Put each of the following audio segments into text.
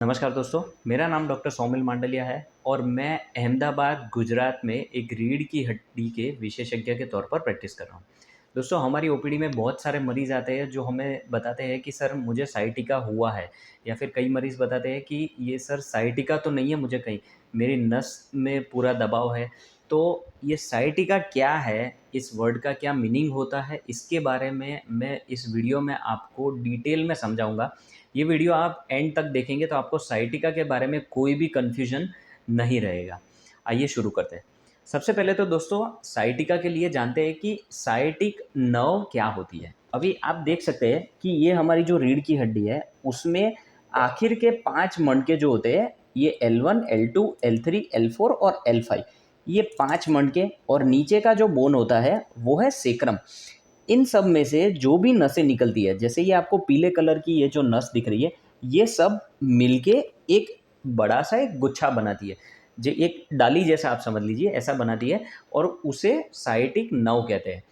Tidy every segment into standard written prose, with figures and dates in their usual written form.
नमस्कार दोस्तों, मेरा नाम डॉक्टर सौमिल मांडलिया है और मैं अहमदाबाद, गुजरात में एक रीढ़ की हड्डी के विशेषज्ञ के तौर पर प्रैक्टिस कर रहा हूँ। दोस्तों, हमारी ओपीडी में बहुत सारे मरीज़ आते हैं जो हमें बताते हैं कि सर मुझे साइटिका हुआ है, या फिर कई मरीज़ बताते हैं कि ये सर साइटिका तो नहीं है मुझे कहीं, मेरी नस में पूरा दबाव है। तो ये साइटिका क्या है, इस वर्ड का क्या मीनिंग होता है, इसके बारे में मैं इस वीडियो में आपको डिटेल में समझाऊँगा। ये वीडियो आप एंड तक देखेंगे तो आपको साइटिका के बारे में कोई भी कन्फ्यूजन नहीं रहेगा। आइए शुरू करते हैं। सबसे पहले तो दोस्तों साइटिका के लिए जानते हैं कि साइटिक नर्व क्या होती है। अभी आप देख सकते हैं कि ये हमारी जो रीढ़ की हड्डी है उसमें आखिर के 5 मणके जो होते हैं, ये L1, L2, L3, L4 और L5, ये 5 मणके, और नीचे का जो बोन होता है वो है सेक्रम। इन सब में से जो भी नसें निकलती है, जैसे ये आपको पीले कलर की ये जो नस दिख रही है, ये सब मिलके एक बड़ा सा एक गुच्छा बनाती है, जो एक डाली जैसा आप समझ लीजिए ऐसा बनाती है, और उसे साइटिक नर्व कहते हैं।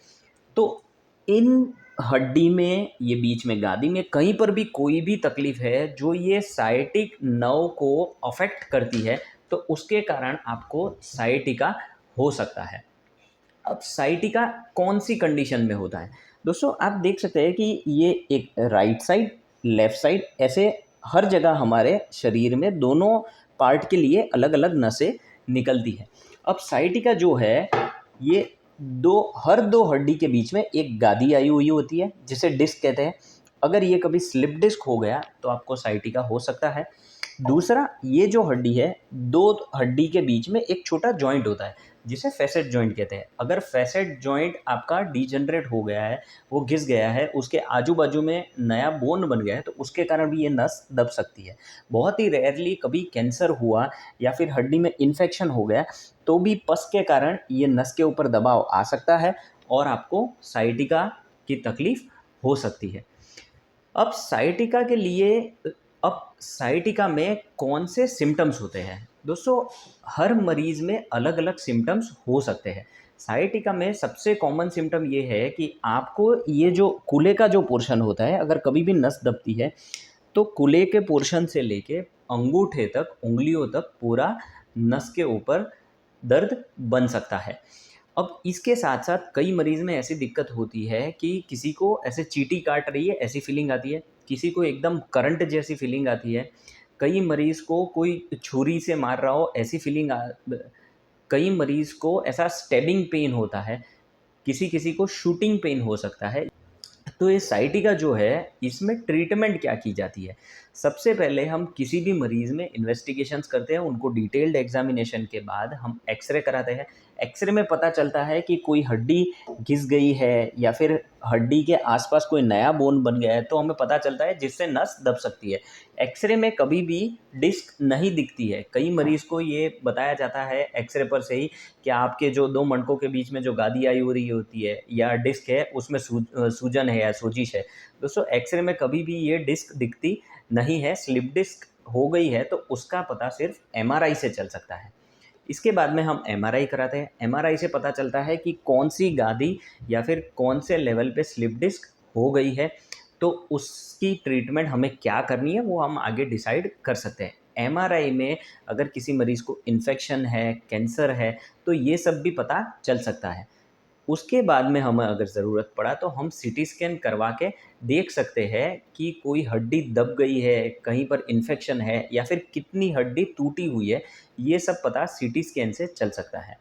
तो इन हड्डी में, ये बीच में गादी में कहीं पर भी कोई भी तकलीफ है जो ये साइटिक नर्व को अफेक्ट करती है, तो उसके कारण आपको साइटिका हो सकता है। अब साइटिका कौन सी कंडीशन में होता है? दोस्तों आप देख सकते हैं कि ये एक राइट साइड, लेफ्ट साइड, ऐसे हर जगह हमारे शरीर में दोनों पार्ट के लिए अलग-अलग नसें निकलती हैं। अब साइटिका जो है, ये हर दो हड्डी के बीच में एक गादी आई हुई होती है जिसे डिस्क कहते हैं। अगर ये कभी स्लिप डिस्क हो गया तो आपको साइटिका हो सकता है। दूसरा, ये जो हड्डी है, 2 हड्डी के बीच में एक छोटा जॉइंट होता है जिसे फैसेट जॉइंट कहते हैं। अगर फैसेट जॉइंट आपका डिजेनरेट हो गया है, वो घिस गया है, उसके आजू-बाजू में नया बोन बन गया है, तो उसके कारण भी ये नस दब सकती है। बहुत ही रेयरली कभी कैंसर हुआ या फिर हड्डी में इन्फेक्शन हो गया, तो भी पस के कारण ये नस के ऊपर दबाव आ सकता है और आपको साइटिका की तकलीफ हो सकती है। अब साइटिका के लिए अब साइटिका में कौन से सिम्पटम्स होते हैं? दोस्तों, हर मरीज़ में अलग-अलग सिम्पटम्स हो सकते हैं। साइटिका में सबसे कॉमन सिम्पटम ये है कि आपको ये जो कूल्हे का जो पोर्शन होता है, अगर कभी भी नस दबती है, तो कूल्हे के पोर्शन से लेके अंगूठे तक, उँगलियों तक पूरा नस के ऊपर दर्द बन सकता है। अब इसके साथ-साथ कई मरीज़ में ऐसी दिक्कत होती है कि किसी को ऐसे चींटी काट रही है ऐसी फीलिंग आती है, किसी को एकदम करंट जैसी फीलिंग आती है, कई मरीज़ को कोई छुरी से मार रहा हो ऐसी फीलिंग कई मरीज़ को ऐसा स्टैबिंग पेन होता है, किसी-किसी को शूटिंग पेन हो सकता है। तो ये साइटिका जो है, इसमें ट्रीटमेंट क्या की जाती है? सबसे पहले हम किसी भी मरीज़ में इन्वेस्टिगेशंस करते हैं, उनको डिटेल्ड एग्ज़ामिनेशन के बाद हम एक्स-रे कराते हैं। एक्स-रे में पता चलता है कि कोई हड्डी घिस गई है या फिर हड्डी के आस-पास कोई नया बोन बन गया है, तो हमें पता चलता है जिससे नस दब सकती है। एक्स-रे में कभी भी डिस्क नहीं दिखती है। कई मरीज़ को ये बताया जाता है एक्स-रे पर से ही कि आपके जो 2 मणकों के बीच में जो गादी आई हो रही होती है या डिस्क है, उसमें सूजन है या सोजिश है। दोस्तों, एक्स-रे में कभी भी ये डिस्क दिखती नहीं है। स्लिप डिस्क हो गई है तो उसका पता सिर्फ एमआरआई से चल सकता है। इसके बाद में हम एमआरआई कराते हैं। एमआरआई से पता चलता है कि कौन-सी गादी या फिर कौन से लेवल पे स्लिप डिस्क हो गई है, तो उसकी ट्रीटमेंट हमें क्या करनी है वो हम आगे डिसाइड कर सकते हैं। एमआरआई में अगर किसी मरीज़ को इन्फेक्शन है, कैंसर है, तो ये सब भी पता चल सकता है। उसके बाद में हमें अगर ज़रूरत पड़ा तो हम सीटी स्कैन करवा के देख सकते हैं कि कोई हड्डी दब गई है, कहीं पर इन्फेक्शन है या फिर कितनी हड्डी टूटी हुई है, ये सब पता सीटी स्कैन से चल सकता है।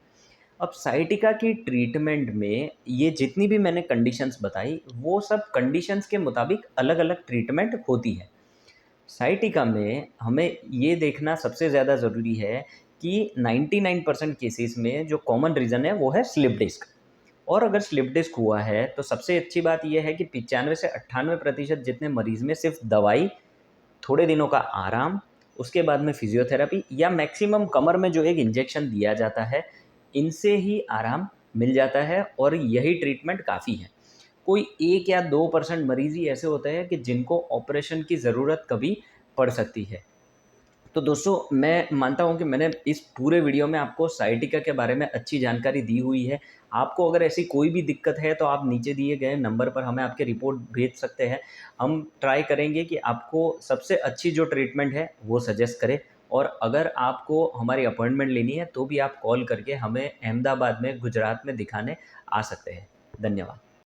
अब साइटिका की ट्रीटमेंट में ये जितनी भी मैंने कंडीशंस बताई, वो सब कंडीशंस के मुताबिक अलग-अलग ट्रीटमेंट होती है। साइटिका में हमें ये देखना सबसे ज़्यादा ज़रूरी है कि 99% केसेस में जो कॉमन रीज़न है वो है स्लिप डिस्क। और अगर स्लिप डिस्क हुआ है तो सबसे अच्छी बात ये है कि 95 से 98% जितने मरीज़ में सिर्फ दवाई, थोड़े दिनों का आराम, उसके बाद में फिज़ियोथेरेपी या मैक्सिमम कमर में जो एक इंजेक्शन दिया जाता है, इनसे ही आराम मिल जाता है और यही ट्रीटमेंट काफ़ी है। कोई 1 या 2% मरीज़ ही ऐसे होते हैं कि जिनको ऑपरेशन की ज़रूरत कभी पड़ सकती है। तो दोस्तों मैं मानता हूँ कि मैंने इस पूरे वीडियो में आपको साइटिका के बारे में अच्छी जानकारी दी हुई है। आपको अगर ऐसी कोई भी दिक्कत है तो आप नीचे दिए गए नंबर पर हमें आपकी रिपोर्ट भेज सकते हैं। हम ट्राई करेंगे कि आपको सबसे अच्छी जो ट्रीटमेंट है वो सजेस्ट करें, और अगर आपको हमारी अपॉइंटमेंट लेनी है तो भी आप कॉल करके हमें अहमदाबाद में, गुजरात में दिखाने आ सकते हैं। धन्यवाद।